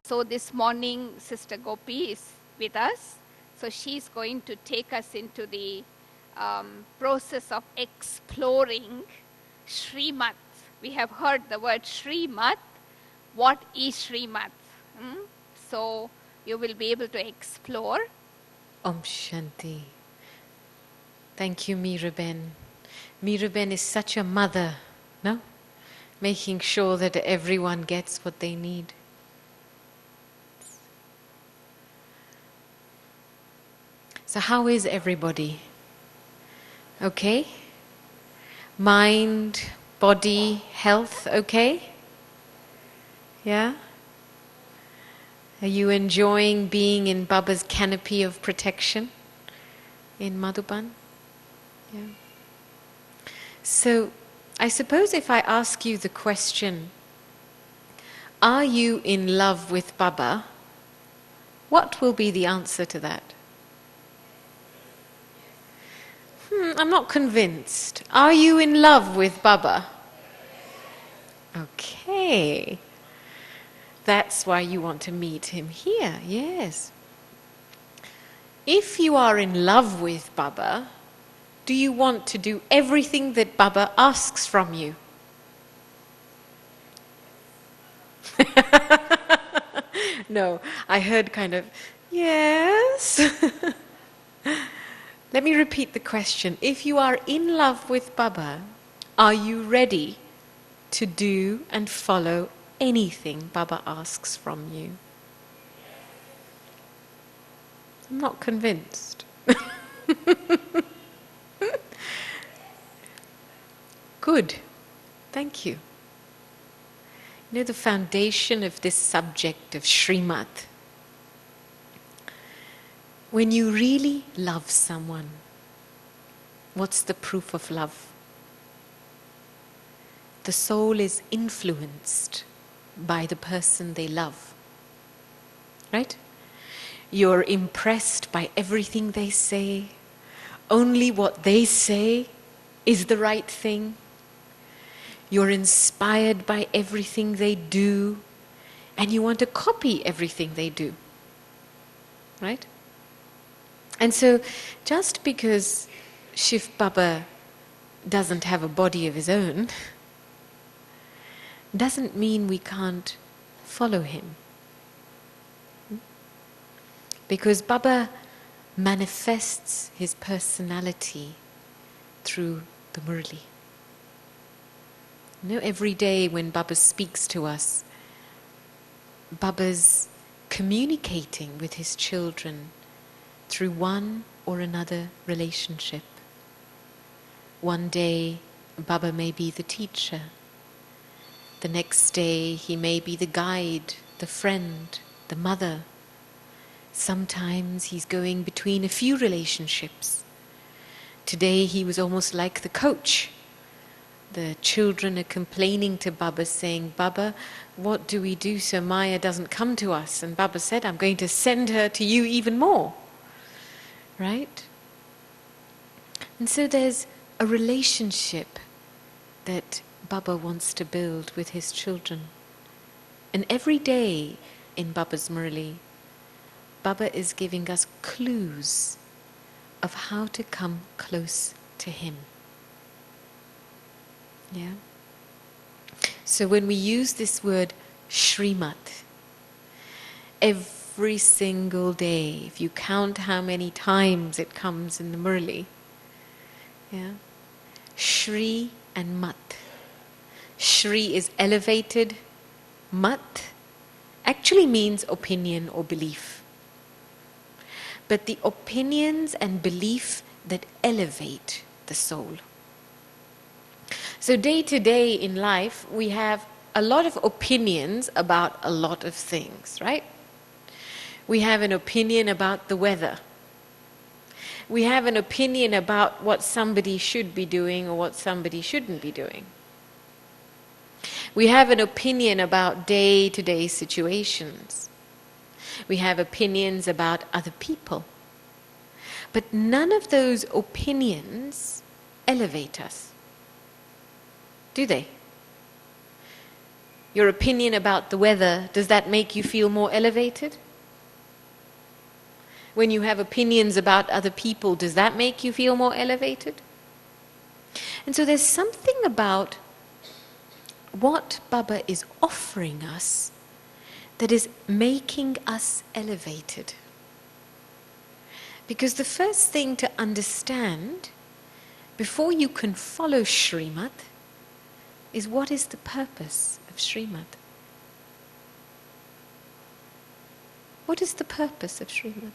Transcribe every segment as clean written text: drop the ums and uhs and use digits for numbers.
So this morning, Sister Gopi is with us. So she's going to take us into the process of exploring Shrimat. We have heard the word Shrimat. What is Shrimat? So you will be able to explore. Om Shanti. Thank you, Miraben. Miraben is such a mother, no? Making sure that everyone gets what they need. So how is everybody? Okay? Mind, body, health, okay? Yeah? Are you enjoying being in Baba's canopy of protection in Madhuban? Yeah. So, I suppose if I ask you the question, are you in love with Baba? What will be the answer to that? I'm not convinced. Are you in love with Baba? Okay. That's why you want to meet him here, yes. If you are in love with Baba, do you want to do everything that Baba asks from you? No, I heard kind of, yes. Let me repeat the question. If you are in love with Baba, are you ready to do and follow anything Baba asks from you? I'm not convinced. Good. Thank you. You know, the foundation of this subject of Shrimat, when you really love someone, what's the proof of love? The soul is influenced by the person they love. Right? You're impressed by everything they say. Only what they say is the right thing. You're inspired by everything they do, and you want to copy everything they do. Right? And so, just because Shiv Baba doesn't have a body of his own, doesn't mean we can't follow him. Because Baba manifests his personality through the Murli. You know, every day when Baba speaks to us, Baba's communicating with his children through one or another relationship. One day, Baba may be the teacher. The next day, he may be the guide, the friend, the mother. Sometimes he's going between a few relationships. Today, he was almost like the coach. The children are complaining to Baba, saying, Baba, what do we do so Maya doesn't come to us? And Baba said, I'm going to send her to you even more. Right? And so there's a relationship that Baba wants to build with his children. And every day in Baba's Murli, Baba is giving us clues of how to come close to him. Yeah? So when we use this word Shrimat, every single day, if you count how many times it comes in the Murli, yeah? Shri and Mat. Shri is elevated. Mat actually means opinion or belief. But the opinions and belief that elevate the soul. So day to day in life, we have a lot of opinions about a lot of things, right? We have an opinion about the weather. We have an opinion about what somebody should be doing or what somebody shouldn't be doing. We have an opinion about day-to-day situations. We have opinions about other people. But none of those opinions elevate us. Do they? Your opinion about the weather, does that make you feel more elevated? When you have opinions about other people, does that make you feel more elevated? And so there's something about what Baba is offering us that is making us elevated. Because the first thing to understand before you can follow Shrimat is, what is the purpose of Shrimat? What is the purpose of Shrimat?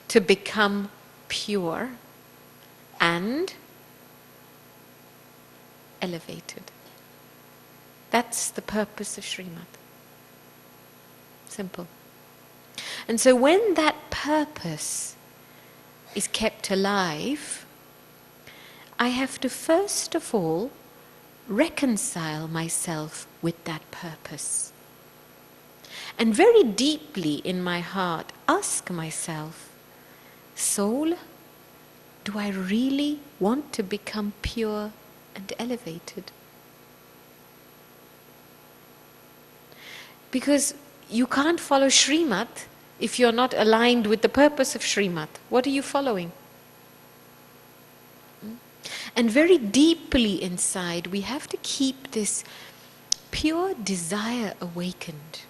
To become pure and elevated. That's the purpose of Shrimat. Simple. And so when that purpose is kept alive, I have to first of all reconcile myself with that purpose. And very deeply in my heart ask myself, soul, do I really want to become pure and elevated? Because you can't follow Shrimat if you're not aligned with the purpose of Shrimat. What are you following? And very deeply inside, we have to keep this pure desire awakened.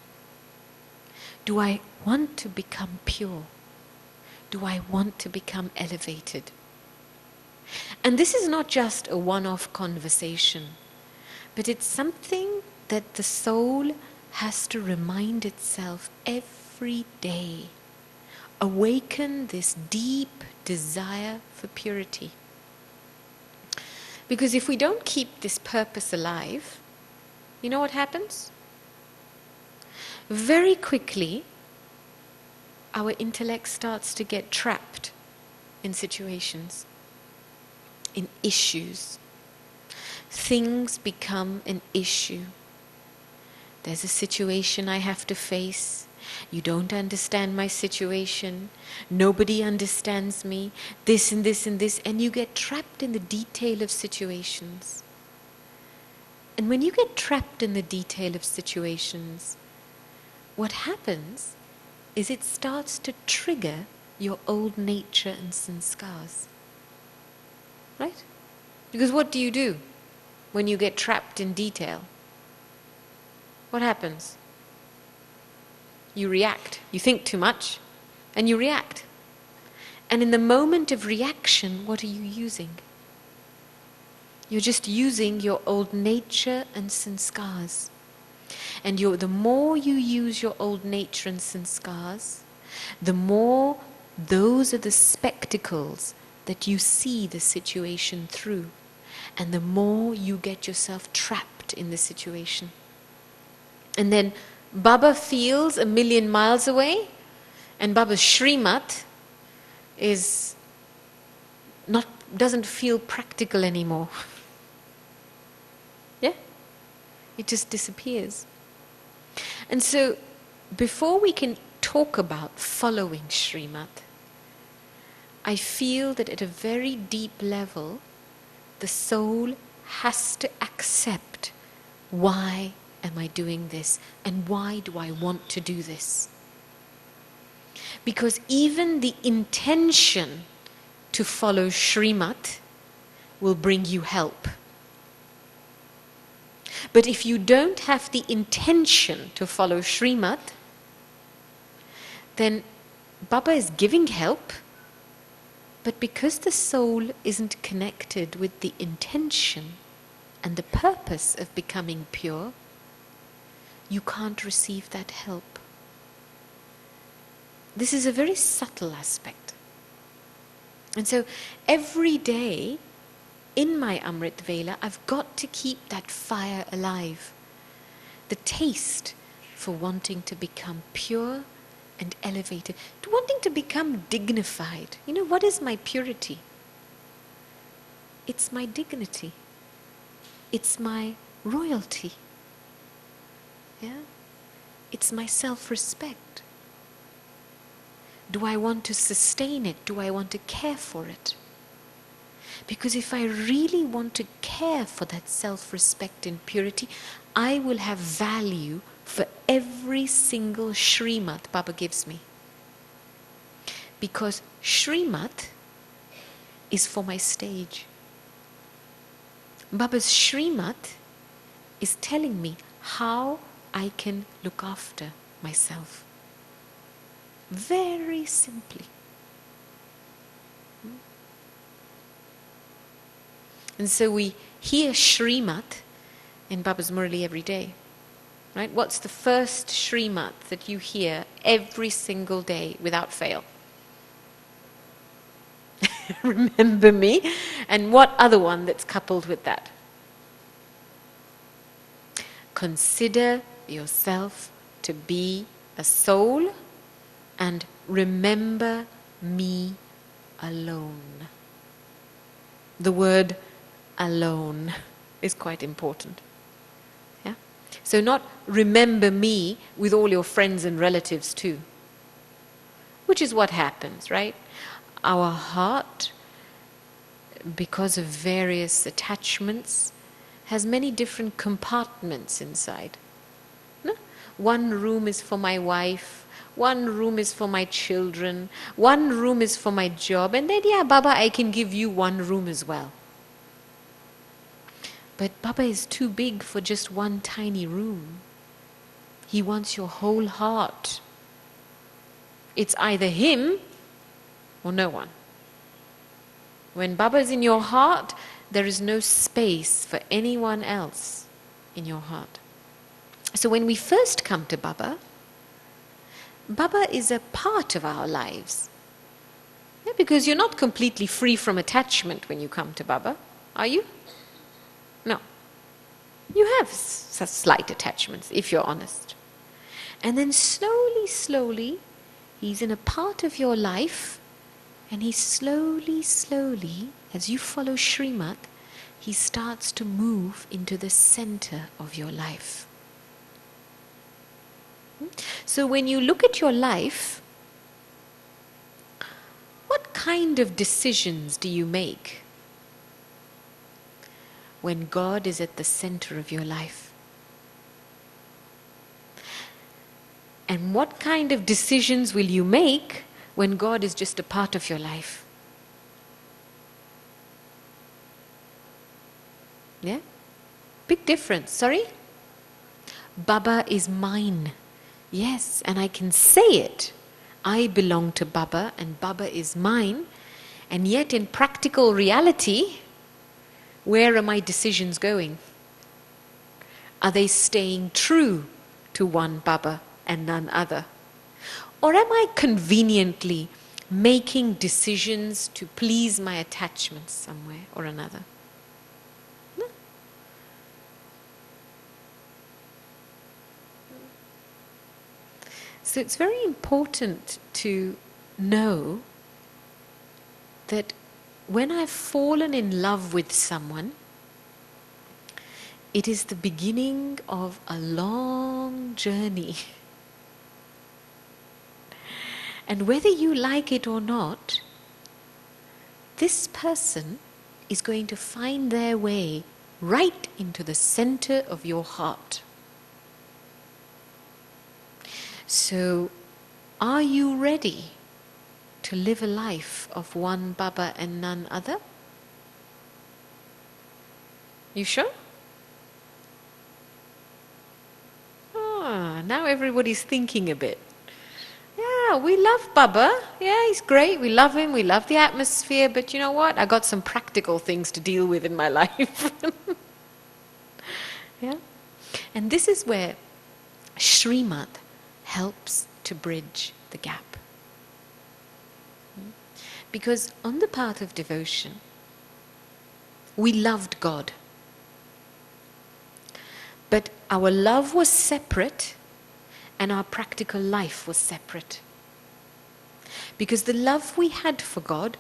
Do I want to become pure? Do I want to become elevated? And this is not just a one-off conversation, but it's something that the soul has to remind itself every day. Awaken this deep desire for purity. Because if we don't keep this purpose alive, you know what happens? Very quickly, our intellect starts to get trapped in situations, in issues. Things become an issue. There's a situation I have to face. You don't understand my situation. Nobody understands me. This and this and this. And you get trapped in the detail of situations. And when you get trapped in the detail of situations, what happens is it starts to trigger your old nature and sanskars. Right? Because what do you do when you get trapped in detail? What happens? You react. You think too much and you react. And in the moment of reaction, what are you using? You're just using your old nature and sanskars. And the more you use your old nature and sanskars, the more those are the spectacles that you see the situation through. And the more you get yourself trapped in the situation. And then Baba feels 1,000,000 miles away, and Baba's Shrimat doesn't feel practical anymore. Yeah? It just disappears. And so, before we can talk about following Shrimat, I feel that at a very deep level, the soul has to accept, why am I doing this? And why do I want to do this? Because even the intention to follow Shrimat will bring you help. But if you don't have the intention to follow Shrimat, then Baba is giving help, but because the soul isn't connected with the intention and the purpose of becoming pure, you can't receive that help. This is a very subtle aspect. And so every day in my Amrit Vela, I've got to keep that fire alive. The taste for wanting to become pure and elevated, to wanting to become dignified. You know, what is my purity? It's my dignity. It's my royalty. Yeah? It's my self-respect. Do I want to sustain it? Do I want to care for it? Because if I really want to care for that self-respect and purity, I will have value for every single Shrimat Baba gives me. Because Shrimat is for my stage. Baba's Shrimat is telling me how I can look after myself. Very simply. And so we hear Shrimat in Baba's Murli every day. Right? What's the first Shrimat that you hear every single day without fail? Remember me. And what other one that's coupled with that? Consider yourself to be a soul and remember me alone. The word alone is quite important. Yeah? So not remember me with all your friends and relatives too. Which is what happens, right? Our heart, because of various attachments, has many different compartments inside. No? One room is for my wife, one room is for my children, one room is for my job, and then, yeah, Baba, I can give you one room as well. But Baba is too big for just one tiny room. He wants your whole heart. It's either him or no one. When Baba is in your heart, there is no space for anyone else in your heart. So when we first come to Baba, Baba is a part of our lives. Yeah, because you're not completely free from attachment when you come to Baba, are you? No. You have slight attachments, if you're honest. And then slowly, he's in a part of your life, and he slowly, as you follow Shrimat, he starts to move into the center of your life. So when you look at your life, what kind of decisions do you make when God is at the center of your life? And what kind of decisions will you make when God is just a part of your life? Yeah? Big difference. Sorry? Baba is mine. Yes, and I can say it. I belong to Baba and Baba is mine. And yet in practical reality, where are my decisions going? Are they staying true to one Baba and none other? Or am I conveniently making decisions to please my attachments somewhere or another? No. So it's very important to know that when I've fallen in love with someone, it is the beginning of a long journey. And whether you like it or not, this person is going to find their way right into the center of your heart. So, are you ready to live a life of one Baba and none other? You sure? Now everybody's thinking a bit. Yeah, we love Baba. Yeah, he's great. We love him. We love the atmosphere. But you know what? I got some practical things to deal with in my life. Yeah? And this is where Shrimat helps to bridge the gap. Because on the path of devotion, we loved God. But our love was separate and our practical life was separate. Because the love we had for God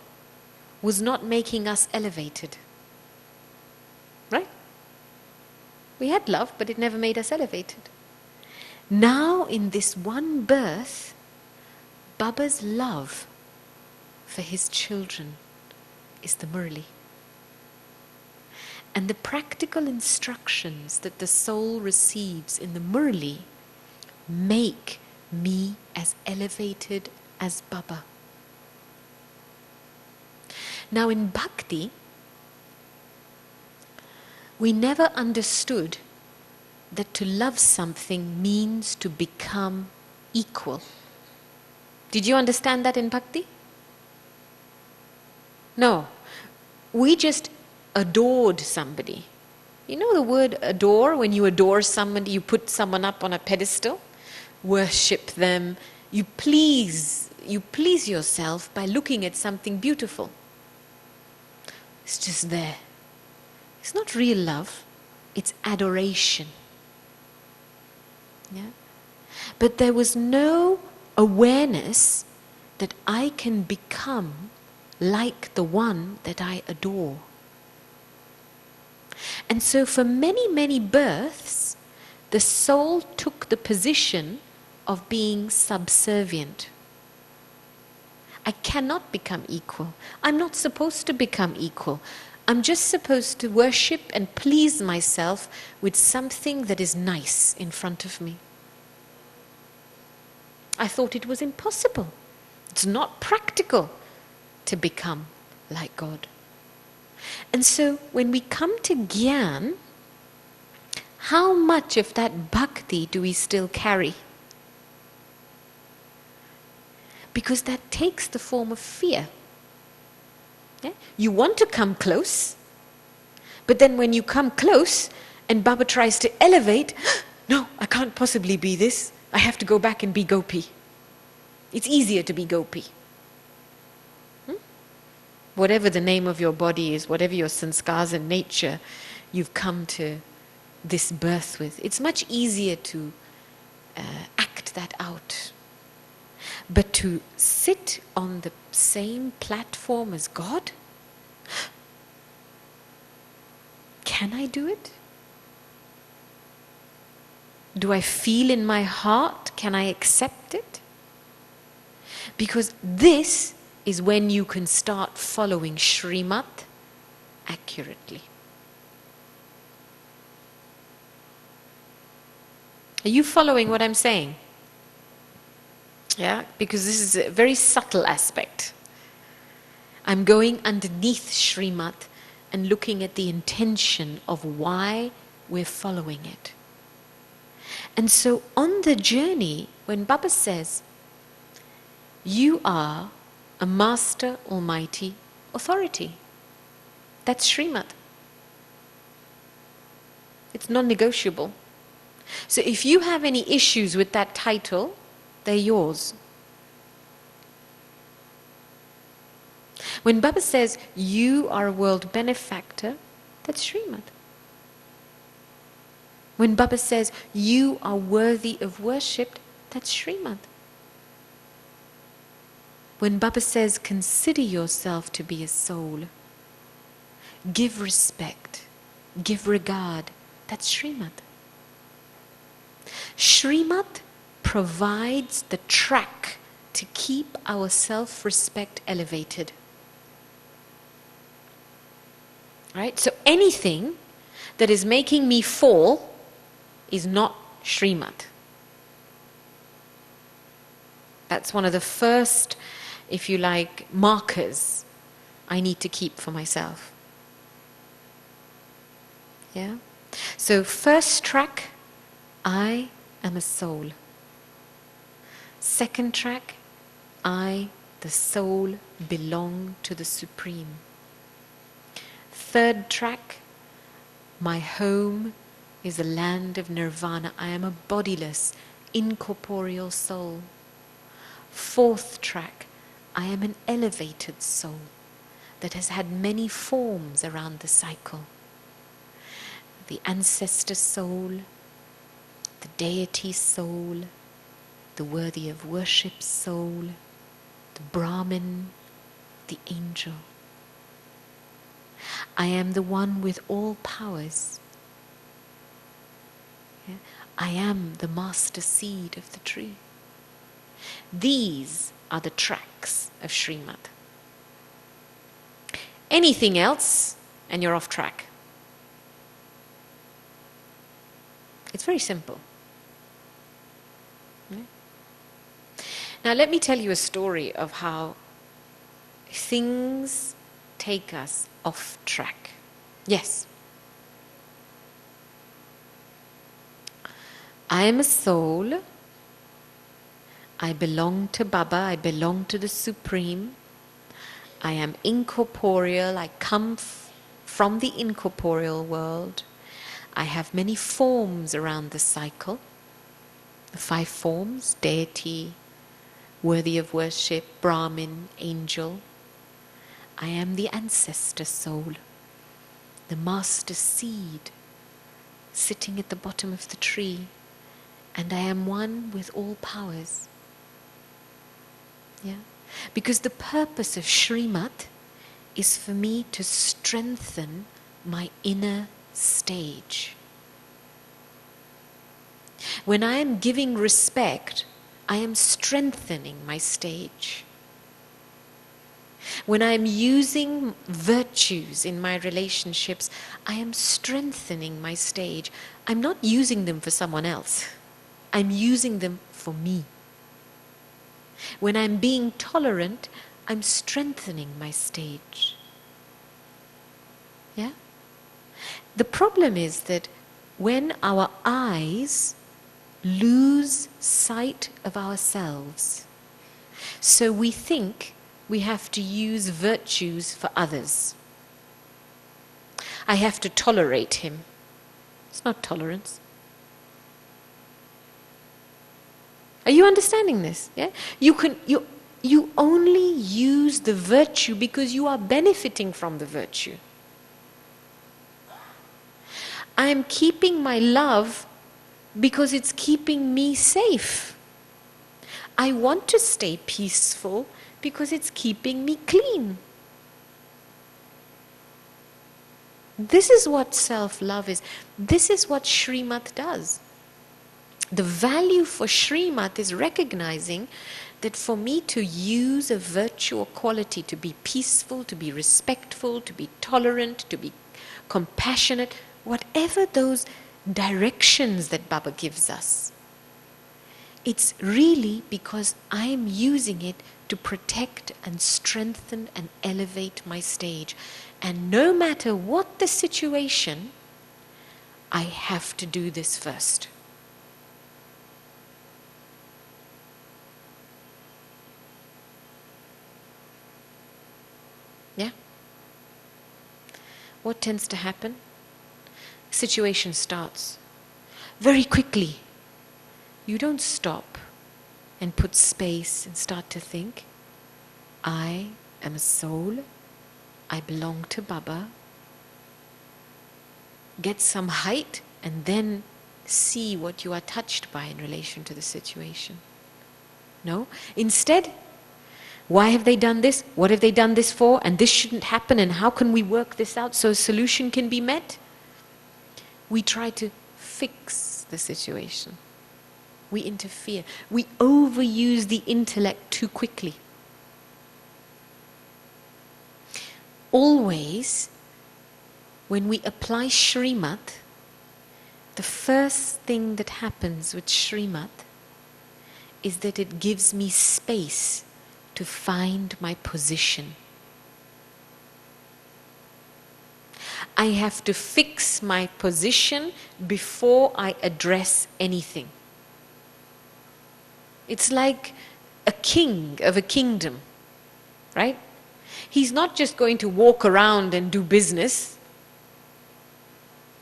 was not making us elevated. Right? We had love, but it never made us elevated. Now, in this one birth, Baba's love for his children is the Murli. And the practical instructions that the soul receives in the Murli make me as elevated as Baba. Now in bhakti, we never understood that to love something means to become equal. Did you understand that in bhakti? No. We just adored somebody. You know the word adore? When you adore somebody, you put someone up on a pedestal, worship them, you please yourself by looking at something beautiful. It's just there. It's not real love, it's adoration. Yeah? But there was no awareness that I can become like the one that I adore. And so for many, many births, the soul took the position of being subservient. I cannot become equal. I'm not supposed to become equal. I'm just supposed to worship and please myself with something that is nice in front of me. I thought it was impossible. It's not practical to become like God. And so when we come to Gyan, how much of that bhakti do we still carry? Because that takes the form of fear. Yeah? You want to come close, but then when you come close and Baba tries to elevate, no, I can't possibly be this. I have to go back and be Gopi. It's easier to be Gopi. Whatever the name of your body is, whatever your sanskars and nature you've come to this birth with, it's much easier to act that out. But to sit on the same platform as God, can I do it? Do I feel in my heart? Can I accept it? Because this is when you can start following Shrimat accurately. Are you following what I'm saying? Yeah, because this is a very subtle aspect. I'm going underneath Shrimat and looking at the intention of why we're following it. And so on the journey, when Baba says, you are a master almighty authority, that's Shrimat. It's non-negotiable. So if you have any issues with that title, they're yours. When Baba says, you are a world benefactor, that's Shrimat. When Baba says, you are worthy of worship, that's Shrimat. When Baba says, consider yourself to be a soul, give respect, give regard, that's Shrimat. Shrimat provides the track to keep our self-respect elevated. Right? So anything that is making me fall is not Shrimat. That's one of the first, if you like, markers I need to keep for myself. Yeah? So first track, I am a soul. Second track, I, the soul, belong to the Supreme. Third track, my home is a land of nirvana. I am a bodiless, incorporeal soul. Fourth track, I am an elevated soul that has had many forms around the cycle. The ancestor soul, the deity soul, the worthy of worship soul, the Brahmin, the angel. I am the one with all powers. Yeah? I am the master seed of the tree. These are the tracks of Shrimat. Anything else, and you're off track. It's very simple. Yeah? Now let me tell you a story of how things take us off track. Yes. I am a soul. I belong to Baba. I belong to the Supreme. I am incorporeal. I come from the incorporeal world. I have many forms around the cycle. The 5 forms: deity, worthy of worship, Brahmin, angel. I am the ancestor soul, the master seed, sitting at the bottom of the tree, and I am one with all powers. Yeah? Because the purpose of Shrimat is for me to strengthen my inner stage. When I am giving respect, I am strengthening my stage. When I am using virtues in my relationships, I am strengthening my stage. I'm not using them for someone else. I'm using them for me. When I'm being tolerant, I'm strengthening my stage. Yeah? The problem is that when our eyes lose sight of ourselves, so we think we have to use virtues for others. I have to tolerate him. It's not tolerance. Are you understanding this? Yeah? You only use the virtue because you are benefiting from the virtue. I am keeping my love because it's keeping me safe. I want to stay peaceful because it's keeping me clean. This is what self-love is. This is what Shrimat does. The value for Shrimat is recognizing that for me to use a virtue or quality, to be peaceful, to be respectful, to be tolerant, to be compassionate, whatever those directions that Baba gives us, it's really because I am using it to protect and strengthen and elevate my stage. And no matter what the situation, I have to do this first. Yeah? What tends to happen? Situation starts. Very quickly, you don't stop and put space and start to think, I am a soul, I belong to Baba. Get some height and then see what you are touched by in relation to the situation. No? Instead, why have they done this? What have they done this for? And this shouldn't happen, and how can we work this out so a solution can be met? We try to fix the situation. We interfere. We overuse the intellect too quickly. Always, when we apply Shrimat, the first thing that happens with Shrimat is that it gives me space to find my position. I have to fix my position before I address anything. It's like a king of a kingdom, right? He's not just going to walk around and do business.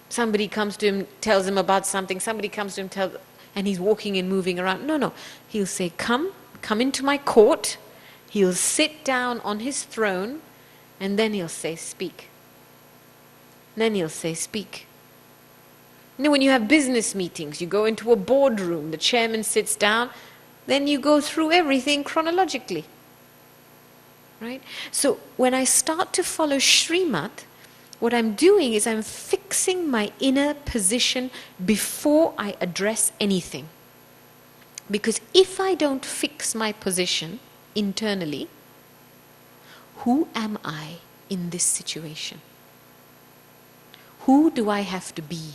Somebody comes to him, tells him about something, somebody comes to him, and he's walking and moving around. No. He'll say, come into my court. He'll sit down on his throne, and then he'll say, speak. And then he'll say, speak. You know, when you have business meetings, you go into a boardroom, the chairman sits down, then you go through everything chronologically. Right? So when I start to follow Shrimat, what I'm doing is I'm fixing my inner position before I address anything. Because if I don't fix my position internally, who am I in this situation? Who do I have to be?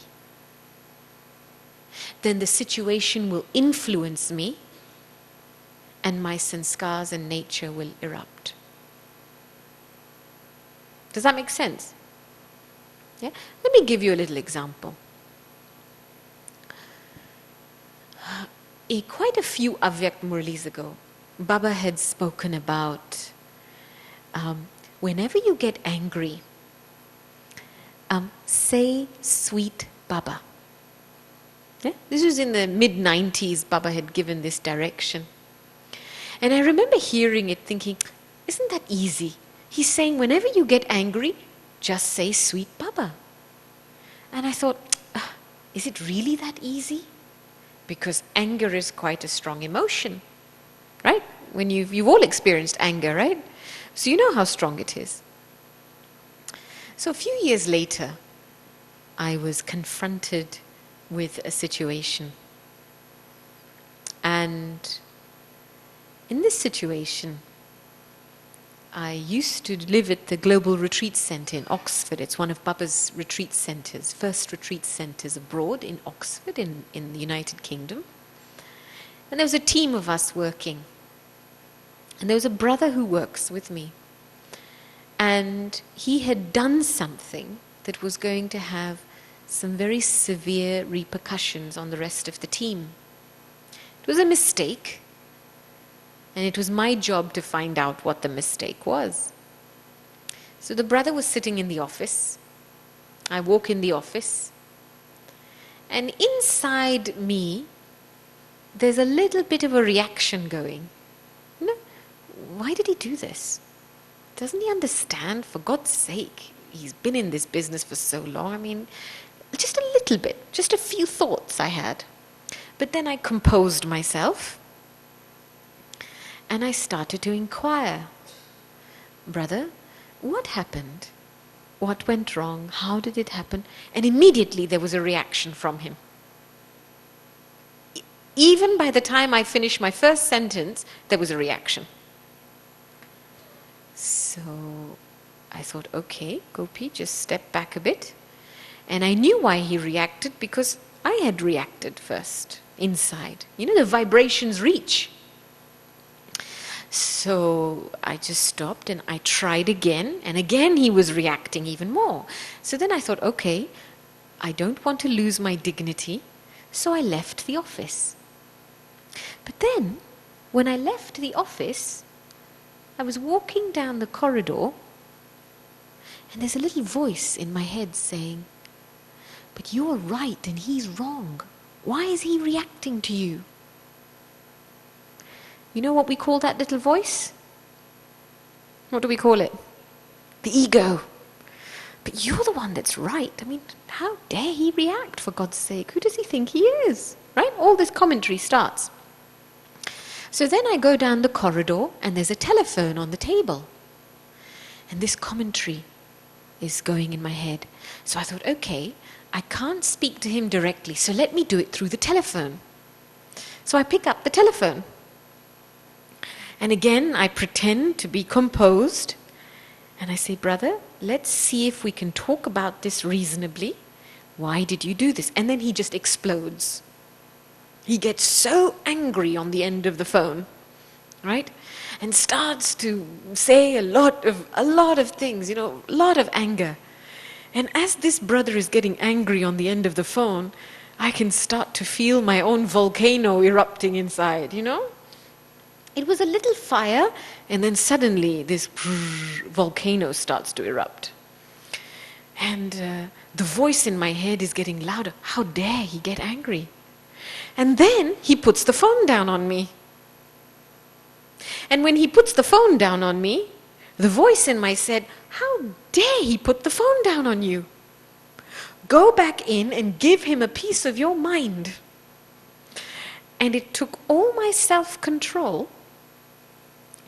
then the situation will influence me and my sanskars and nature will erupt. Does that make sense? Yeah? Let me give you a little example. Quite a few Avyak Murlis ago, Baba had spoken about whenever you get angry, say sweet Baba. Yeah? This was in the mid-90s, Baba had given this direction. And I remember hearing it thinking, isn't that easy? He's saying whenever you get angry, just say sweet Baba. And I thought, is it really that easy? Because anger is quite a strong emotion, right? When you've all experienced anger, right? So you know how strong it is. So a few years later, I was confronted with a situation. And in this situation, I used to live at the Global Retreat Centre in Oxford. It's one of Baba's retreat centres, first retreat centres abroad in Oxford in the United Kingdom. And there was a team of us working. And there was a brother who works with me. And he had done something that was going to have some very severe repercussions on the rest of the team. It was a mistake. And it was my job to find out what the mistake was. So the brother was sitting in the office. I walk in the office. And inside me, there's a little bit of a reaction going. You know, why did he do this? Doesn't he understand? For God's sake, he's been in this business for so long. I mean, just a little bit, just a few thoughts I had. But then I composed myself. And I started to inquire, brother, what happened? What went wrong? How did it happen? And immediately there was a reaction from him. Even by the time I finished my first sentence, there was a reaction. So I thought, okay, Gopi, just step back a bit. And I knew why he reacted, because I had reacted first, inside. You know, the vibrations reach. So I just stopped and I tried again, and again he was reacting even more. So then I thought, okay, I don't want to lose my dignity, so I left the office. But then, when I left the office, I was walking down the corridor, and there's a little voice in my head saying, but you're right and he's wrong. Why is he reacting to you? You know what we call that little voice? What do we call it? The ego. But you're the one that's right. I mean, how dare he react, for God's sake? Who does he think he is? Right? All this commentary starts. So then I go down the corridor and there's a telephone on the table. And this commentary is going in my head. So I thought, okay, I can't speak to him directly, so let me do it through the telephone. So I pick up the telephone. And again, I pretend to be composed. And I say, brother, let's see if we can talk about this reasonably. Why did you do this? And then he just explodes. He gets so angry on the end of the phone, right? And starts to say a lot of things, you know, a lot of anger. And as this brother is getting angry on the end of the phone, I can start to feel my own volcano erupting inside, you know? It was a little fire, and then suddenly this volcano starts to erupt. And the voice in my head is getting louder. How dare he get angry? And then he puts the phone down on me. And when he puts the phone down on me, the voice in my said, how dare he put the phone down on you? Go back in and give him a piece of your mind. And it took all my self-control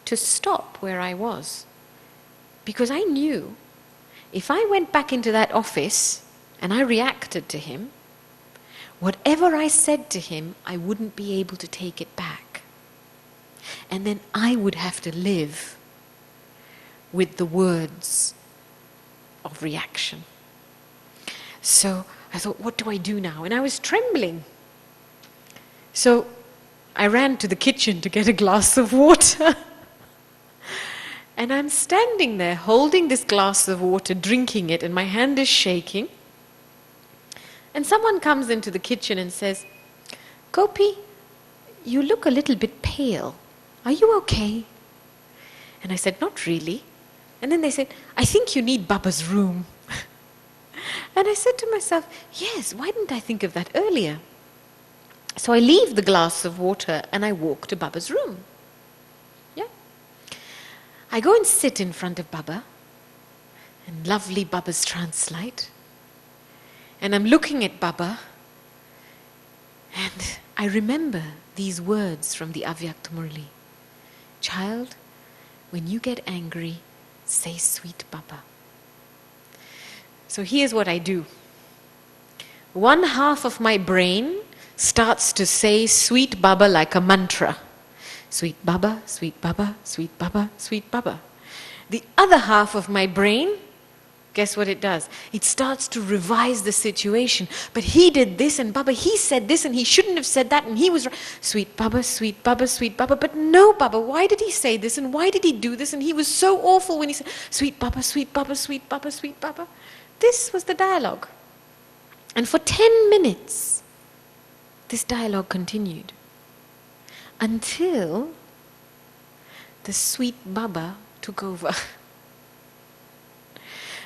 to stop where I was. Because I knew if I went back into that office and I reacted to him, whatever I said to him, I wouldn't be able to take it back. And then I would have to live with the words of reaction. So I thought, what do I do now? And I was trembling. So I ran to the kitchen to get a glass of water. And I'm standing there holding this glass of water, drinking it, and my hand is shaking. And someone comes into the kitchen and says, "Gopi, you look a little bit pale. Are you okay?" And I said, "Not really." And then they said, "I think you need Baba's room." And I said to myself, yes, why didn't I think of that earlier? So I leave the glass of water and I walk to Baba's room. Yeah. I go and sit in front of Baba, and lovely Baba's trance light. And I'm looking at Baba, and I remember these words from the Avyakta Murli. Child, when you get angry, say sweet Baba. So here's what I do. One half of my brain starts to say sweet Baba like a mantra. Sweet Baba, sweet Baba, sweet Baba, sweet Baba. The other half of my brain, guess what it does? It starts to revise the situation. But he did this, and Baba, he said this, and he shouldn't have said that, and he was right. Sweet Baba, sweet Baba, sweet Baba. But no, Baba, why did he say this, and why did he do this? And he was so awful when he said, sweet Baba, sweet Baba, sweet Baba, sweet Baba. This was the dialogue. And for 10 minutes, this dialogue continued. Until the sweet Baba took over.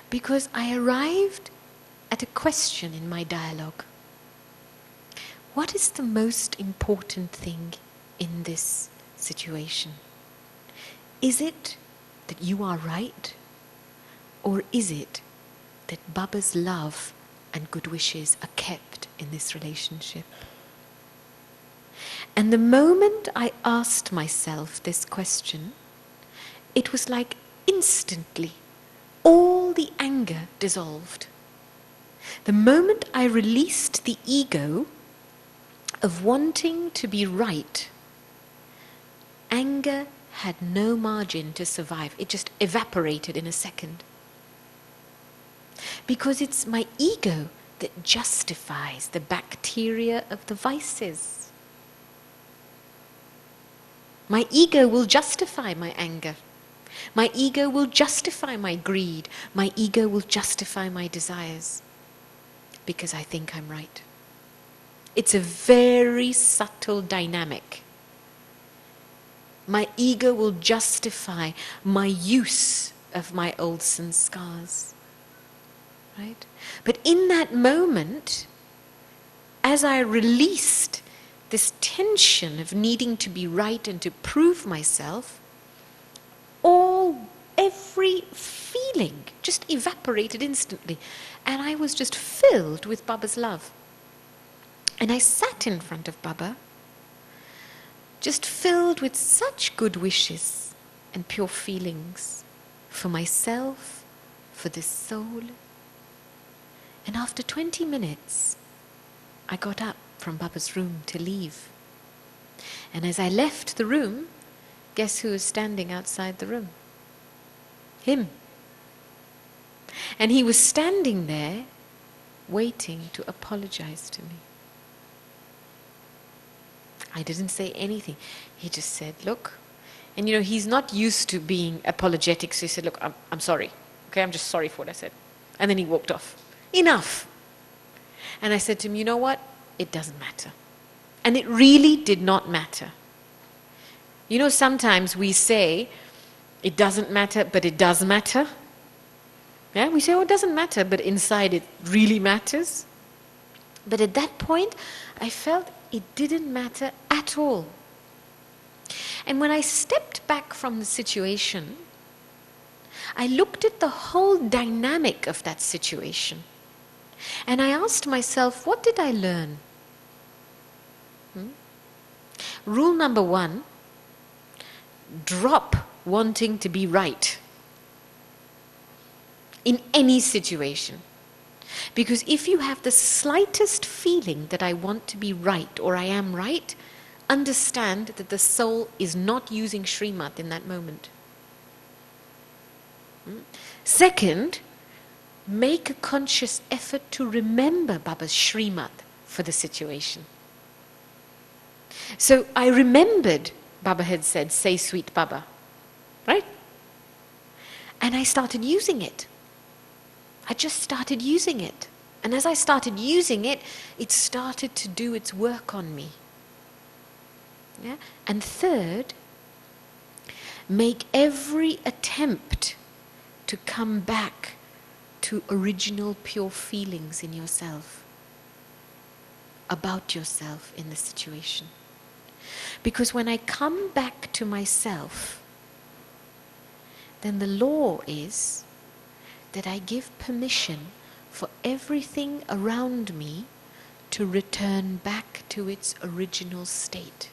Because I arrived at a question in my dialogue. What is the most important thing in this situation? Is it that you are right? Or is it that Baba's love and good wishes are kept in this relationship? And the moment I asked myself this question, it was like instantly all the anger dissolved. The moment I released the ego of wanting to be right, anger had no margin to survive. It just evaporated in a second. Because it's my ego that justifies the bacteria of the vices. My ego will justify my anger. My ego will justify my greed. My ego will justify my desires. Because I think I'm right. It's a very subtle dynamic. My ego will justify my use of my old sanskars. Right? But in that moment, as I released this tension of needing to be right and to prove myself, every feeling just evaporated instantly. And I was just filled with Baba's love. And I sat in front of Baba, just filled with such good wishes and pure feelings for myself, for this soul. And after 20 minutes, I got up from Baba's room to leave. And as I left the room, guess who was standing outside the room? Him. And he was standing there waiting to apologize to me. I didn't say anything. He just said, look. And he's not used to being apologetic, so he said, look, I'm sorry. Okay, I'm just sorry for what I said. And then he walked off. Enough. And I said to him, you know what? It doesn't matter. And it really did not matter. Sometimes we say, it doesn't matter, but it does matter. Yeah, we say, oh, it doesn't matter, but inside it really matters. But at that point, I felt it didn't matter at all. And when I stepped back from the situation, I looked at the whole dynamic of that situation. And I asked myself, what did I learn? Rule number 1, drop wanting to be right in any situation. Because if you have the slightest feeling that I want to be right or I am right, understand that the soul is not using Shrimat in that moment. Second, make a conscious effort to remember Baba's Shrimat for the situation. So I remembered Baba had said, say sweet Baba, right? And I started using it. I just started using it. And as I started using it, it started to do its work on me. Yeah? And third, make every attempt to come back to original pure feelings in yourself, about yourself in the situation. Because when I come back to myself, then the law is that I give permission for everything around me to return back to its original state.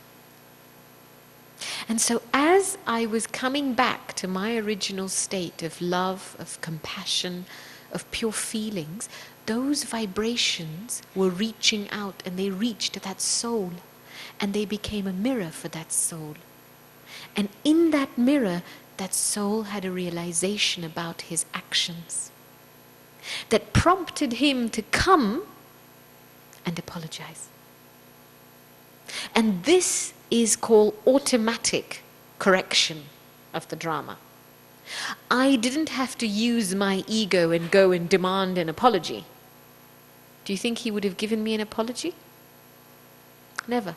And so as I was coming back to my original state of love, of compassion, of pure feelings, those vibrations were reaching out, and they reached that soul, and they became a mirror for that soul. And in that mirror, that soul had a realization about his actions that prompted him to come and apologize. And this is called automatic correction of the drama. I didn't have to use my ego and go and demand an apology. Do you think he would have given me an apology? Never.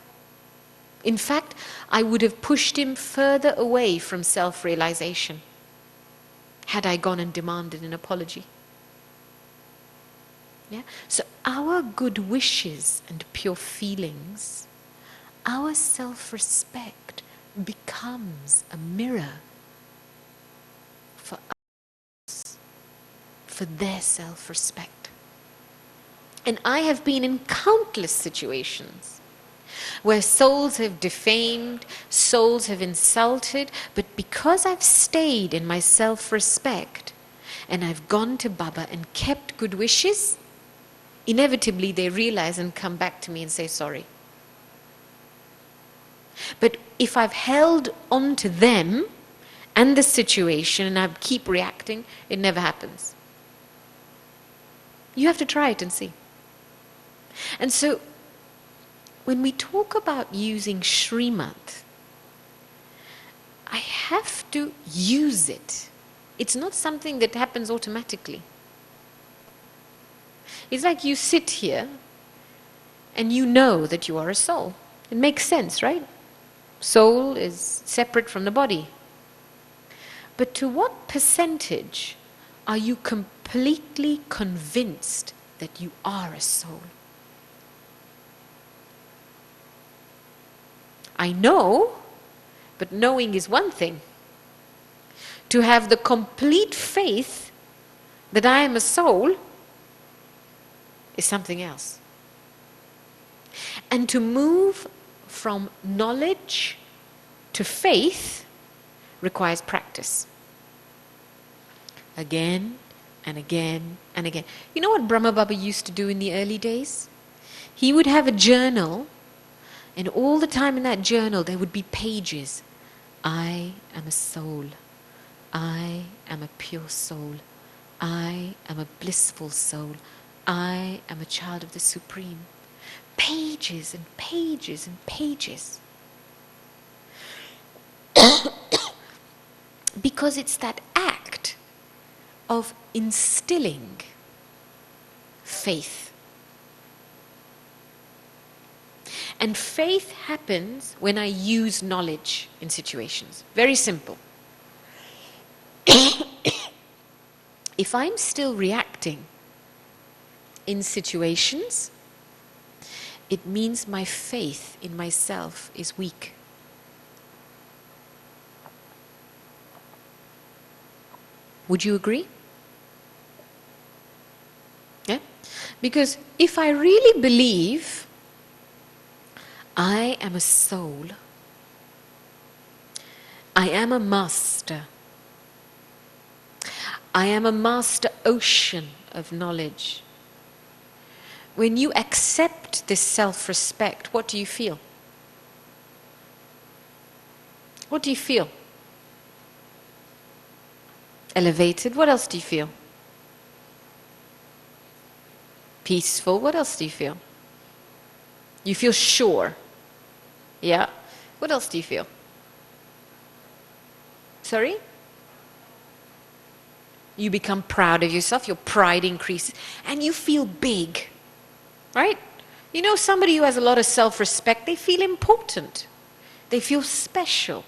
In fact, I would have pushed him further away from self-realization had I gone and demanded an apology. Yeah? So our good wishes and pure feelings, our self-respect becomes a mirror for us, for their self-respect. And I have been in countless situations where souls have defamed, souls have insulted, but because I've stayed in my self-respect and I've gone to Baba and kept good wishes, inevitably they realize and come back to me and say sorry. But if I've held on to them and the situation and I keep reacting, it never happens. You have to try it and see. And so when we talk about using Shrimat, I have to use it. It's not something that happens automatically. It's like you sit here and you know that you are a soul. It makes sense, right? Soul is separate from the body. But to what percentage are you completely convinced that you are a soul? I know, but knowing is one thing. To have the complete faith that I am a soul is something else. And to move from knowledge to faith requires practice. Again and again and again. You know what Brahma Baba used to do in the early days? He would have a journal, and all the time in that journal there would be pages. I am a soul. I am a pure soul. I am a blissful soul. I am a child of the Supreme. Pages and pages and pages. Because it's that act of instilling faith. And faith happens when I use knowledge in situations. Very simple. If I'm still reacting in situations, it means my faith in myself is weak. Would you agree? Yeah? Because if I really believe I am a soul, I am a master, I am a master ocean of knowledge. When you accept this self-respect, what do you feel? What do you feel? Elevated. What else do you feel? Peaceful. What else do you feel? You feel sure. Yeah. What else do you feel? Sorry? You become proud of yourself, your pride increases, and you feel big, right? You know, somebody who has a lot of self-respect, they feel important. They feel special.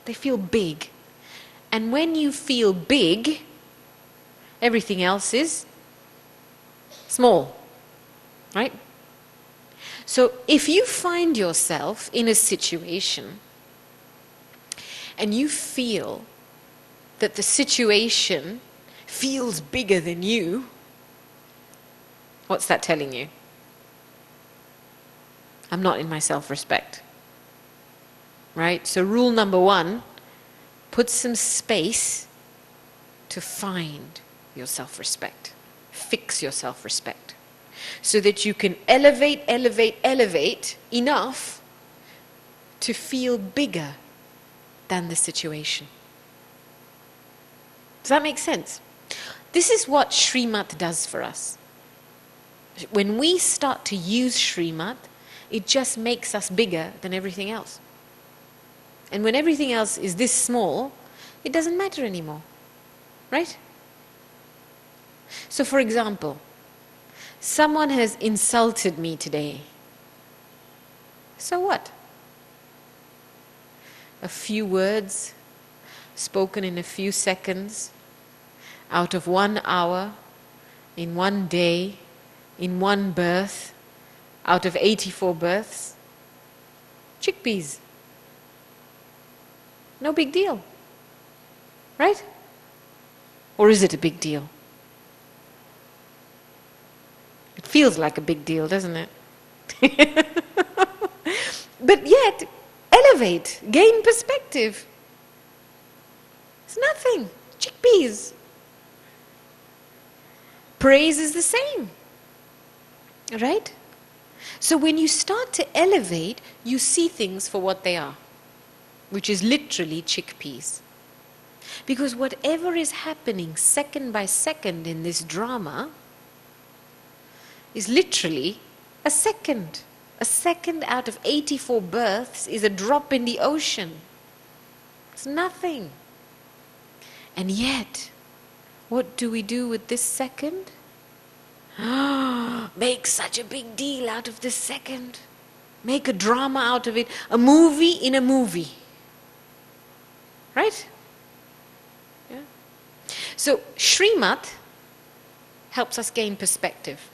They feel big. And when you feel big, everything else is small, right? So if you find yourself in a situation and you feel that the situation feels bigger than you, what's that telling you? I'm not in my self-respect. Right? So rule number 1, put some space to find your self-respect. Fix your self-respect. So that you can elevate enough to feel bigger than the situation. Does that make sense? This is what Shrimat does for us. When we start to use Shrimat, it just makes us bigger than everything else. And when everything else is this small, it doesn't matter anymore. Right? So for example, someone has insulted me today. So what? A few words spoken in a few seconds, out of 1 hour, in 1 day, in 1 birth, out of 84 births. Chickpeas. No big deal. Right? Or is it a big deal? It feels like a big deal, doesn't it? But yet, elevate, gain perspective. It's nothing. Chickpeas. Praise is the same. Right? So when you start to elevate, you see things for what they are, which is literally chickpeas. Because whatever is happening second by second in this drama is literally a second. A second out of 84 births is a drop in the ocean. It's nothing. And yet, what do we do with this second? Make such a big deal out of this second. Make a drama out of it. A movie in a movie. Right? Yeah. So, Shrimat helps us gain perspective.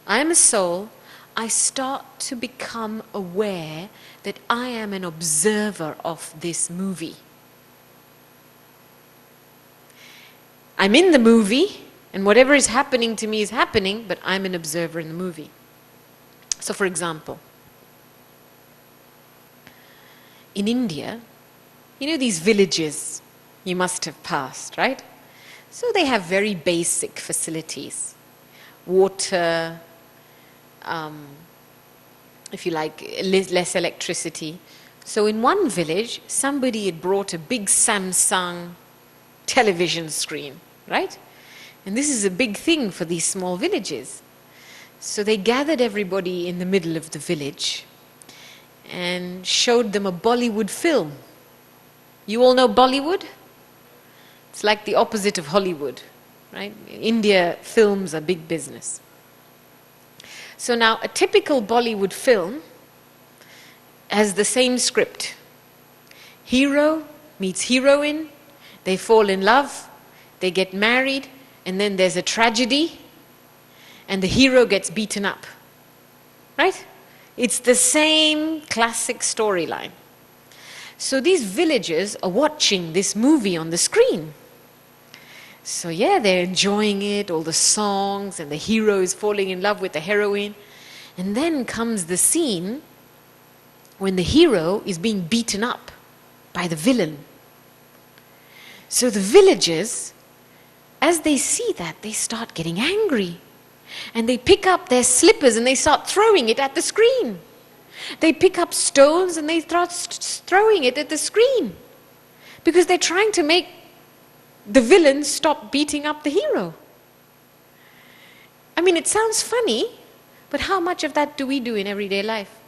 I am a soul. I start to become aware that I am an observer of this movie. I'm in the movie, and whatever is happening to me is happening, but I'm an observer in the movie. So for example, in India, you know these villages you must have passed, right? So they have very basic facilities. Water, if you like, less electricity. So in one village, somebody had brought a big Samsung television screen, right? And this is a big thing for these small villages. So they gathered everybody in the middle of the village and showed them a Bollywood film. You all know Bollywood? It's like the opposite of Hollywood, right? In India, films are big business. So now a typical Bollywood film has the same script. Hero meets heroine, they fall in love, they get married, and then there's a tragedy, and the hero gets beaten up. Right? It's the same classic storyline. So these villagers are watching this movie on the screen. So yeah, they're enjoying it, all the songs, and the hero is falling in love with the heroine. And then comes the scene when the hero is being beaten up by the villain. So the villagers, as they see that, they start getting angry. And they pick up their slippers and they start throwing it at the screen. They pick up stones and they start throwing it at the screen. Because they're trying to make the villain stop beating up the hero. I mean, it sounds funny, but how much of that do we do in everyday life?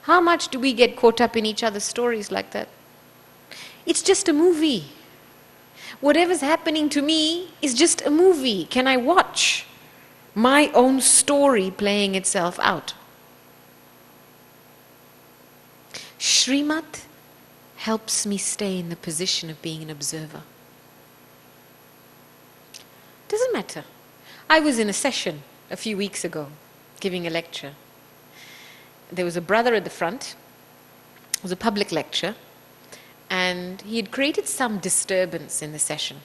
How much do we get caught up in each other's stories like that? It's just a movie. Whatever's happening to me is just a movie. Can I watch my own story playing itself out? Shrimat helps me stay in the position of being an observer. Doesn't matter. I was in a session a few weeks ago, giving a lecture. There was a brother at the front. It was a public lecture, and he had created some disturbance in the session.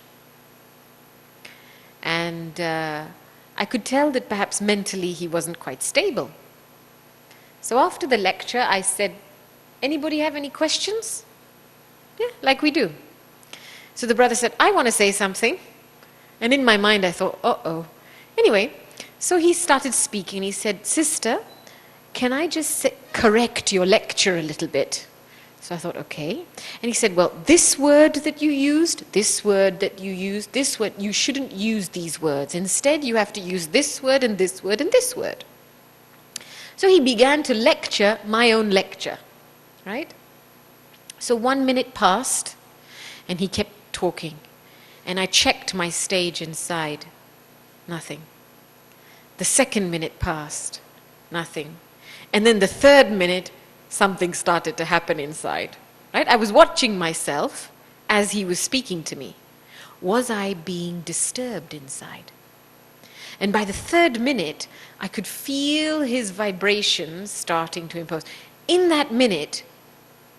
And I could tell that perhaps mentally he wasn't quite stable. So after the lecture, I said, "Anybody have any questions?" Yeah, like we do. So the brother said, "I want to say something." And in my mind I thought, uh-oh. Anyway, so he started speaking. He said, "Sister, can I just correct your lecture a little bit?" So I thought, okay. And he said, "Well, this word that you used, this word that you used, this word, you shouldn't use these words. Instead, you have to use this word and this word and this word." So he began to lecture my own lecture, right? So 1 minute passed, and he kept talking. And I checked my stage inside. Nothing. The second minute passed. Nothing. And then the third minute, something started to happen inside. Right? I was watching myself as he was speaking to me. Was I being disturbed inside? And by the third minute, I could feel his vibrations starting to impose. In that minute,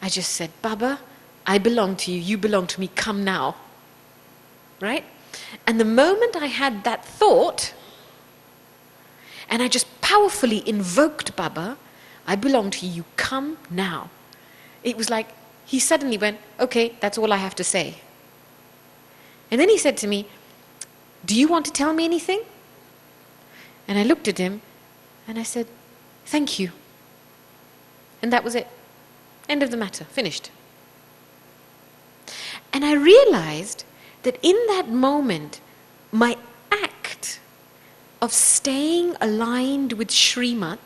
I just said, "Baba, I belong to you, you belong to me, come now." Right? And the moment I had that thought, and I just powerfully invoked Baba, "I belong to you, you come now." It was like he suddenly went, "Okay, that's all I have to say." And then he said to me, "Do you want to tell me anything?" And I looked at him and I said, "Thank you." And that was it. End of the matter. Finished. And I realized that in that moment, my act of staying aligned with Shrimat,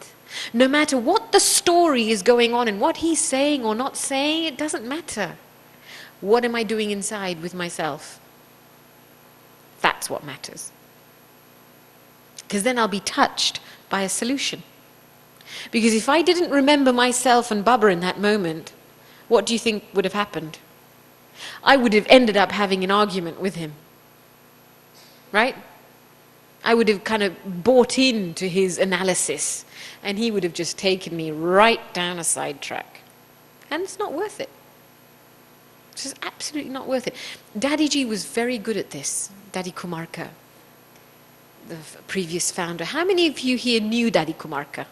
no matter what the story is going on and what he's saying or not saying, it doesn't matter. What am I doing inside with myself? That's what matters. Because then I'll be touched by a solution. Because if I didn't remember myself and Baba in that moment, what do you think would have happened? I would have ended up having an argument with him. Right? I would have kind of bought into his analysis, and he would have just taken me right down a sidetrack. And it's not worth it. It's just absolutely not worth it. Dadiji was very good at this, Daddy Kumarka, the previous founder. How many of you here knew Daddy Kumarka?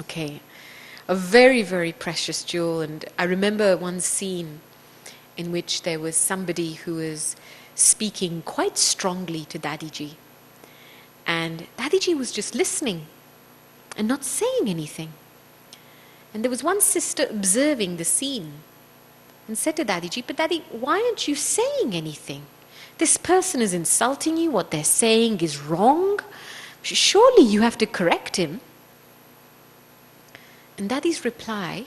Okay. A very, very precious jewel. And I remember one scene in which there was somebody who was speaking quite strongly to Dadiji. And Dadiji was just listening and not saying anything. And there was one sister observing the scene and said to Dadiji, "But Daddy, why aren't you saying anything? This person is insulting you. What they're saying is wrong. Surely you have to correct him." And Daddy's reply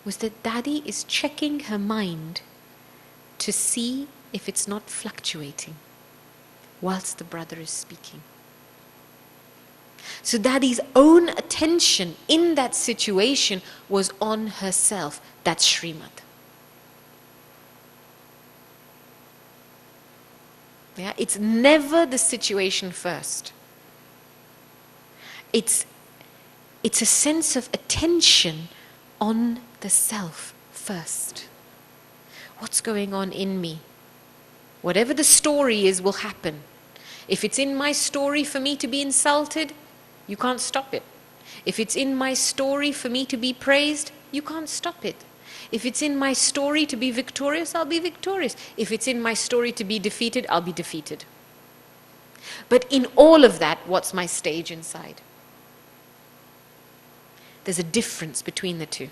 was that Daddy is checking her mind to see if it's not fluctuating whilst the brother is speaking. So Daddy's own attention in that situation was on herself. That's Shrimat. Yeah, it's never the situation first. It's a sense of attention on the self first. What's going on in me? Whatever the story is will happen. If it's in my story for me to be insulted, you can't stop it. If it's in my story for me to be praised, you can't stop it. If it's in my story to be victorious, I'll be victorious. If it's in my story to be defeated, I'll be defeated. But in all of that, what's my stage inside? There's a difference between the two.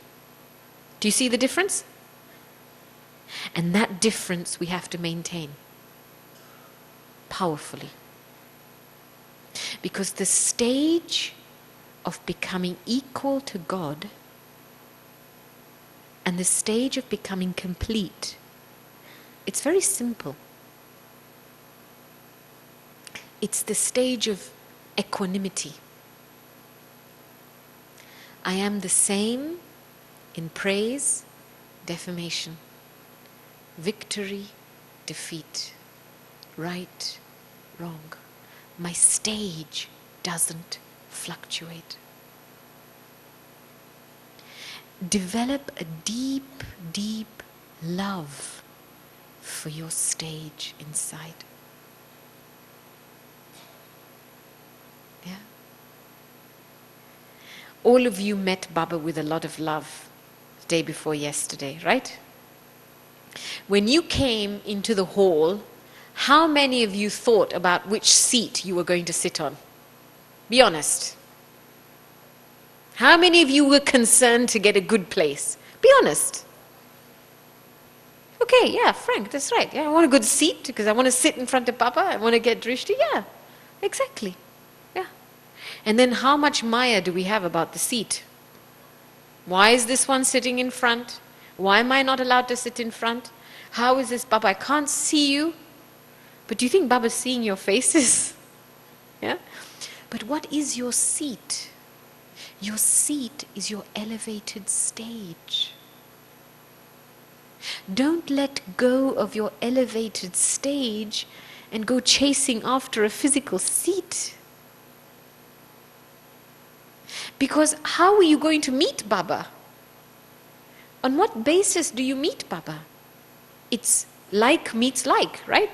Do you see the difference? And that difference we have to maintain powerfully. Because the stage of becoming equal to God and the stage of becoming complete, it's very simple. It's the stage of equanimity. I am the same in praise, defamation, victory, defeat, right, wrong. My stage doesn't fluctuate. Develop a deep, deep love for your stage inside. Yeah? All of you met Baba with a lot of love the day before yesterday, right? When you came into the hall, how many of you thought about which seat you were going to sit on? Be honest. How many of you were concerned to get a good place? Be honest. Okay, yeah, Frank, that's right. Yeah, I want a good seat because I want to sit in front of Papa. I want to get drishti. Yeah, exactly. Yeah. And then how much Maya do we have about the seat? Why is this one sitting in front? Why am I not allowed to sit in front? How is this, Baba? I can't see you. But do you think Baba's seeing your faces? Yeah? But what is your seat? Your seat is your elevated stage. Don't let go of your elevated stage and go chasing after a physical seat. Because how are you going to meet Baba? On what basis do you meet Baba? It's like meets like, right?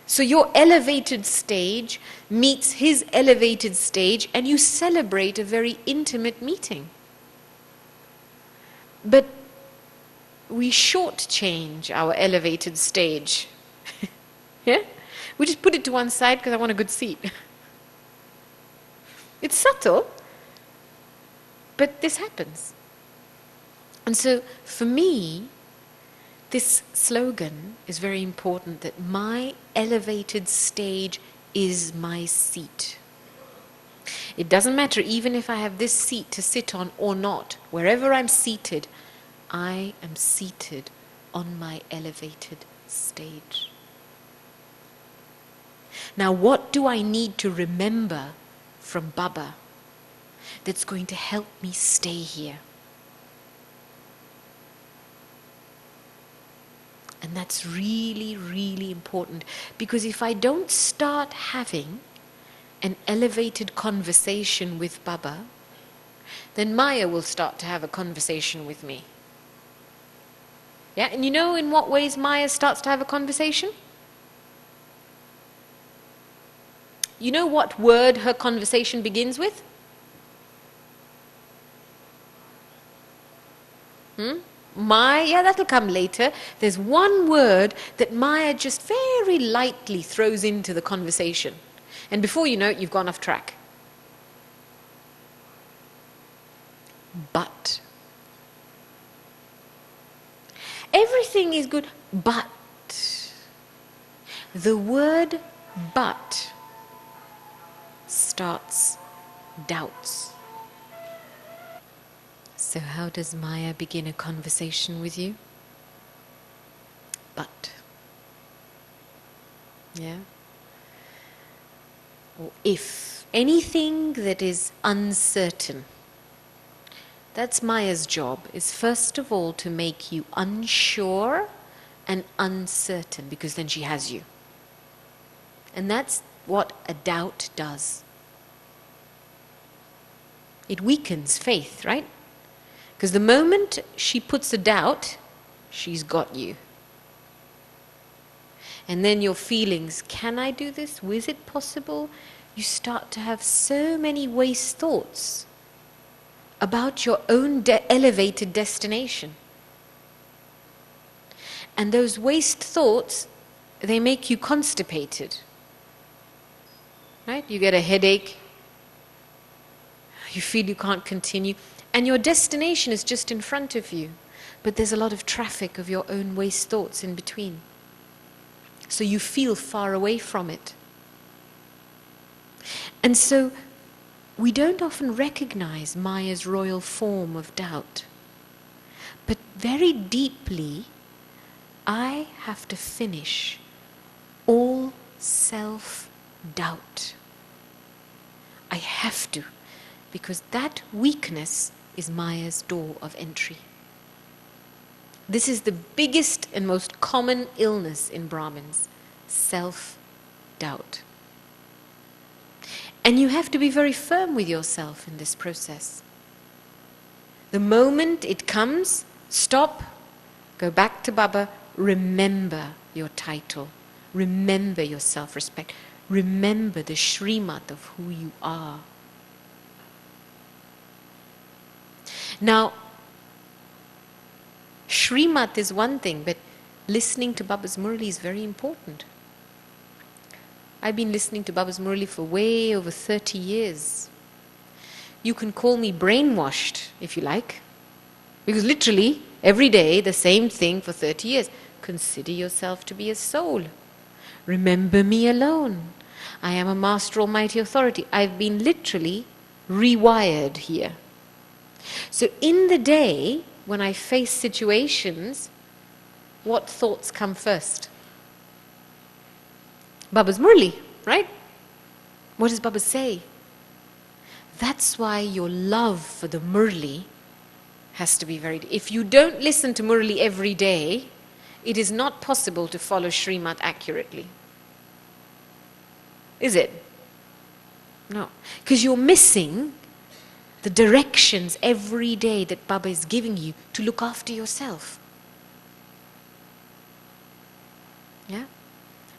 So your elevated stage meets his elevated stage and you celebrate a very intimate meeting. But we shortchange our elevated stage. Yeah? We just put it to one side because I want a good seat. It's subtle, but this happens. And so for me, this slogan is very important, that my elevated stage is my seat. It doesn't matter even if I have this seat to sit on or not. Wherever I'm seated, I am seated on my elevated stage. Now, what do I need to remember from Baba that's going to help me stay here? And that's really, really important, because if I don't start having an elevated conversation with Baba, then Maya will start to have a conversation with me. Yeah, and you know in what ways Maya starts to have a conversation? You know what word her conversation begins with? Yeah, that'll come later. There's one word that Maya just very lightly throws into the conversation. And before you know it, you've gone off track. But. Everything is good, but. The word but starts doubts. So how does Maya begin a conversation with you? But. Yeah? Or if. Anything that is uncertain. That's Maya's job, is first of all to make you unsure and uncertain, because then she has you. And that's what a doubt does. It weakens faith, right? Because the moment she puts a doubt, she's got you. And then your feelings, can I do this? Is it possible? You start to have so many waste thoughts about your own elevated destination. And those waste thoughts, they make you constipated. Right? You get a headache. You feel you can't continue. And your destination is just in front of you. But there's a lot of traffic of your own waste thoughts in between. So you feel far away from it. And so we don't often recognize Maya's royal form of doubt. But very deeply, I have to finish all self-doubt. I have to, because that weakness is Maya's door of entry. This is the biggest and most common illness in Brahmins, self-doubt. And you have to be very firm with yourself in this process. The moment it comes, stop, go back to Baba, remember your title, remember your self-respect, remember the Shrimat of who you are. Now, Shrimat is one thing, but listening to Baba's Murli is very important. I've been listening to Baba's Murli for way over 30 years. You can call me brainwashed, if you like, because literally, every day, the same thing for 30 years. Consider yourself to be a soul. Remember me alone. I am a Master Almighty Authority. I've been literally rewired here. So in the day, when I face situations, what thoughts come first? Baba's Murli, right? What does Baba say? That's why your love for the Murli has to be very... If you don't listen to Murli every day, it is not possible to follow Shrimat accurately. Is it? No. Because you're missing the directions every day that Baba is giving you to look after yourself. Yeah?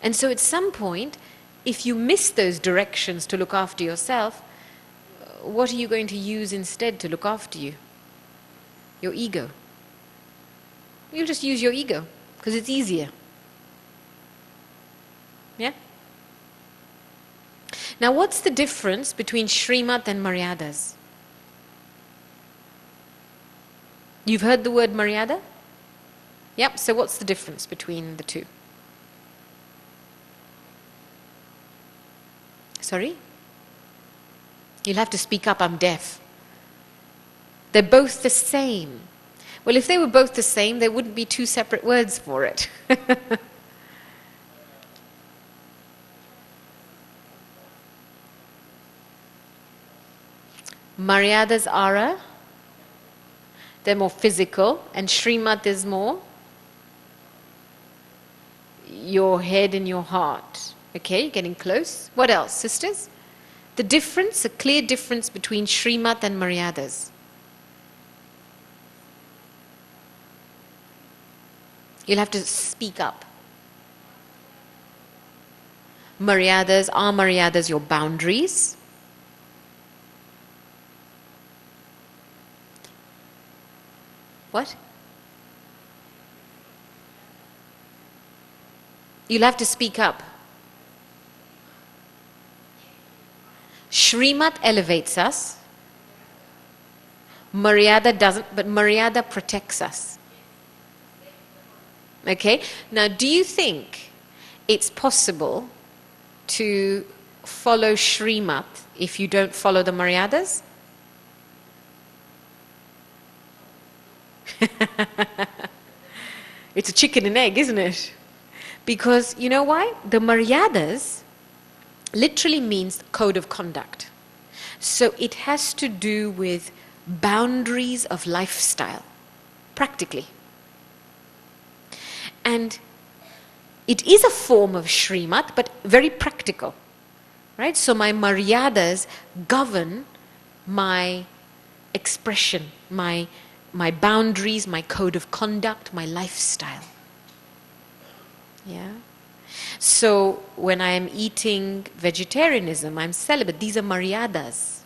And so at some point, if you miss those directions to look after yourself, what are you going to use instead to look after you? Your ego. You'll just use your ego, because it's easier. Yeah? Now what's the difference between Shrimat and Maryadas? You've heard the word Maryada? Yep, so what's the difference between the two? Sorry? You'll have to speak up, I'm deaf. They're both the same. Well, if they were both the same, there wouldn't be two separate words for it. Maryadas are they're more physical, and Shrimat is more your head and your heart. Okay, getting close. What else, sisters? The difference, a clear difference between Shrimat and Maryadas. You'll have to speak up. Maryadas, are Maryadas your boundaries? What? You'll have to speak up. Shrimat elevates us. Maryada doesn't, but Maryada protects us. Okay? Now, do you think it's possible to follow Shrimat if you don't follow the Maryadas? It's a chicken and egg, isn't it? Because, you know why? The Maryadas literally means code of conduct. So it has to do with boundaries of lifestyle, practically. And it is a form of Shrimat, but very practical, right? So my Maryadas govern my expression, my boundaries, my code of conduct, my lifestyle. Yeah? So when I am eating vegetarianism, I'm celibate. These are Maryadas.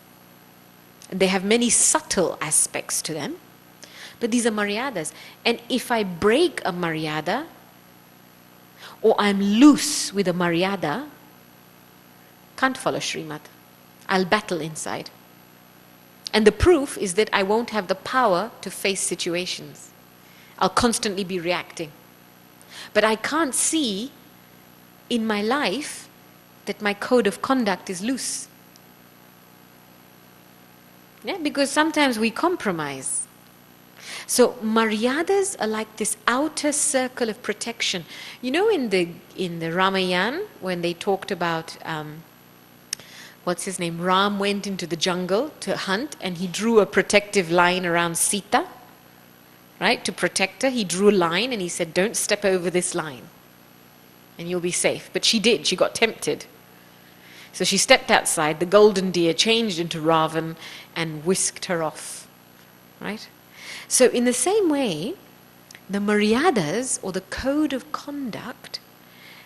They have many subtle aspects to them, but these are Maryadas. And if I break a Maryada, or I'm loose with a Maryada, can't follow Shrimat. I'll battle inside. And the proof is that I won't have the power to face situations. I'll constantly be reacting. But I can't see in my life that my code of conduct is loose. Yeah, because sometimes we compromise. So maryadas are like this outer circle of protection. You know, in the Ramayana, when they talked about what's his name? Ram went into the jungle to hunt, and he drew a protective line around Sita, right? To protect her, he drew a line and he said, "Don't step over this line, and you'll be safe." But she did. She got tempted. So she stepped outside. The golden deer changed into Ravan and whisked her off, right? So in the same way, the maryadas, or the code of conduct,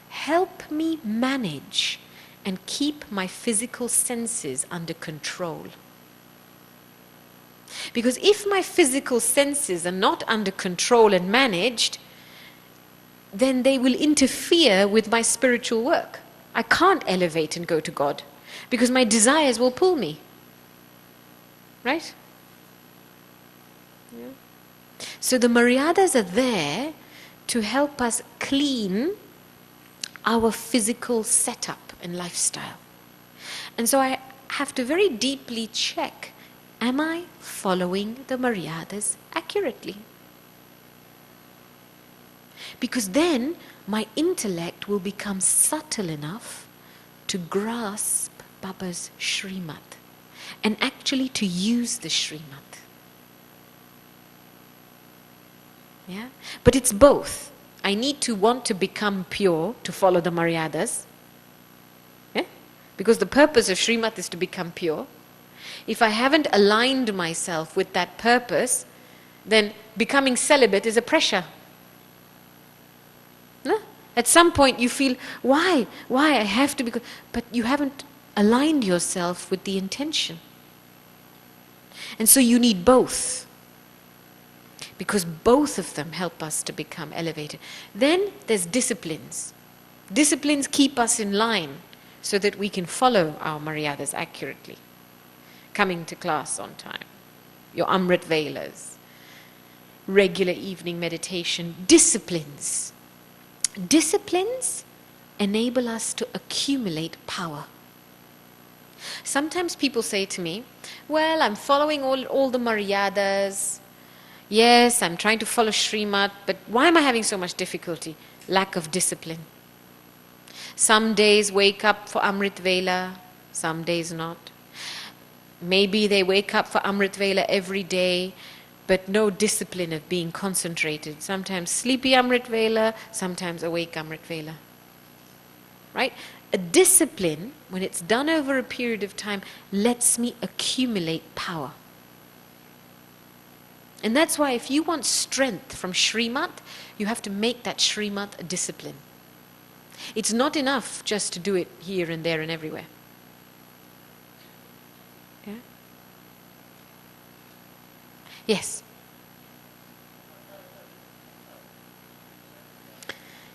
help me manage and keep my physical senses under control. Because if my physical senses are not under control and managed, then they will interfere with my spiritual work. I can't elevate and go to God because my desires will pull me. Right? Yeah. So the maryadas are there to help us clean our physical setup and lifestyle. And so I have to very deeply check, am I following the maryadas accurately? Because then my intellect will become subtle enough to grasp Baba's Shrimat and actually to use the Shrimat. Yeah? But it's both. I need to want to become pure to follow the maryadas. Yeah? Because the purpose of Shrimat is to become pure. If I haven't aligned myself with that purpose, then becoming celibate is a pressure. No? At some point you feel, why I have to be, but you haven't aligned yourself with the intention. And so you need both, because both of them help us to become elevated. Then there's disciplines. Disciplines keep us in line so that we can follow our maryadas accurately. Coming to class on time, your Amrit Velas, regular evening meditation, disciplines. Disciplines enable us to accumulate power. Sometimes people say to me, well, I'm following all the maryadas. Yes, I'm trying to follow Shrimat, but why am I having so much difficulty? Lack of discipline. Some days wake up for Amrit Vela, some days not. Maybe they wake up for Amrit Vela every day, but no discipline of being concentrated. Sometimes sleepy Amrit Vela, sometimes awake Amrit Vela. Right? A discipline, when it's done over a period of time, lets me accumulate power. And that's why if you want strength from Shrimat, you have to make that Shrimat a discipline. It's not enough just to do it here and there and everywhere. Yeah? Yes.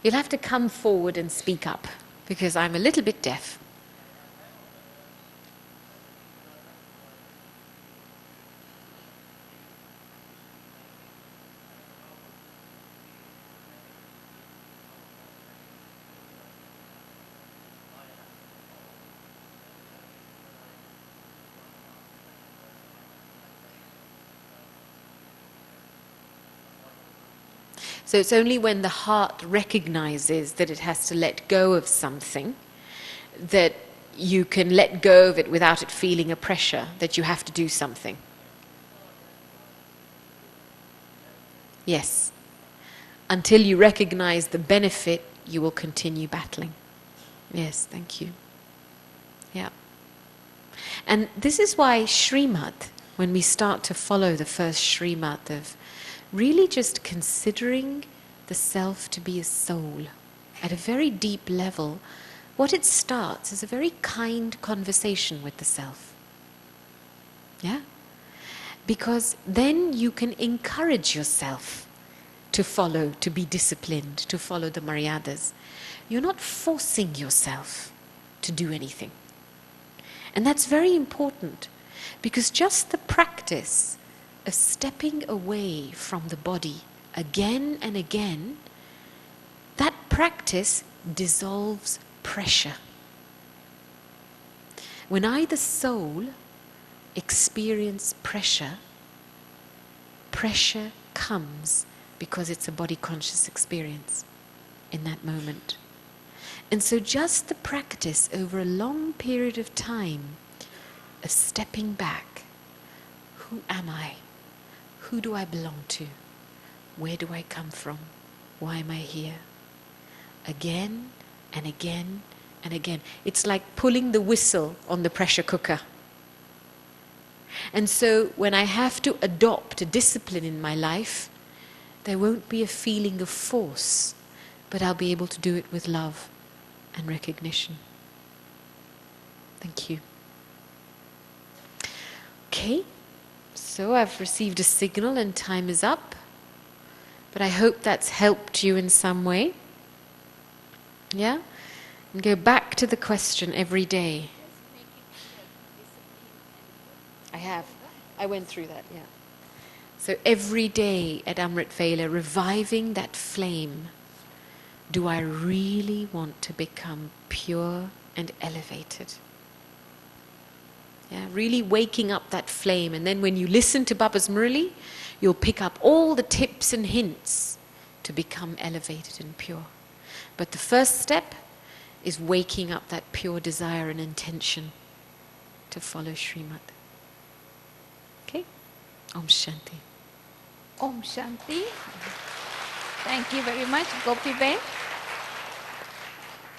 You'll have to come forward and speak up, because I'm a little bit deaf. So it's only when the heart recognizes that it has to let go of something that you can let go of it without it feeling a pressure that you have to do something. Yes. Until you recognize the benefit, you will continue battling. Yes, thank you. Yeah. And this is why Shrimat, when we start to follow the first Shrimat of really just considering the self to be a soul at a very deep level, what it starts is a very kind conversation with the self. Yeah? Because then you can encourage yourself to follow, to be disciplined, to follow the maryadas. You're not forcing yourself to do anything. And that's very important, because just the practice of stepping away from the body again and again, that practice dissolves pressure. When I, the soul, experience pressure, pressure comes because it's a body conscious experience in that moment. And so just the practice over a long period of time of stepping back. Who am I? Who do I belong to? Where do I come from? Why am I here? Again and again and again. It's like pulling the whistle on the pressure cooker. And so when I have to adopt a discipline in my life, there won't be a feeling of force, but I'll be able to do it with love and recognition. Thank you. Okay, so I've received a signal and time is up, but I hope that's helped you in some way. Yeah? And go back to the question every day. I have. I went through that, yeah. So every day at Amrit Vela, reviving that flame. Do I really want to become pure and elevated? Yeah, really waking up that flame. And then when you listen to Baba's Murli, you'll pick up all the tips and hints to become elevated and pure. But the first step is waking up that pure desire and intention to follow Shrimat. Okay? Om Shanti. Om Shanti. Thank you very much, Gopi Ben.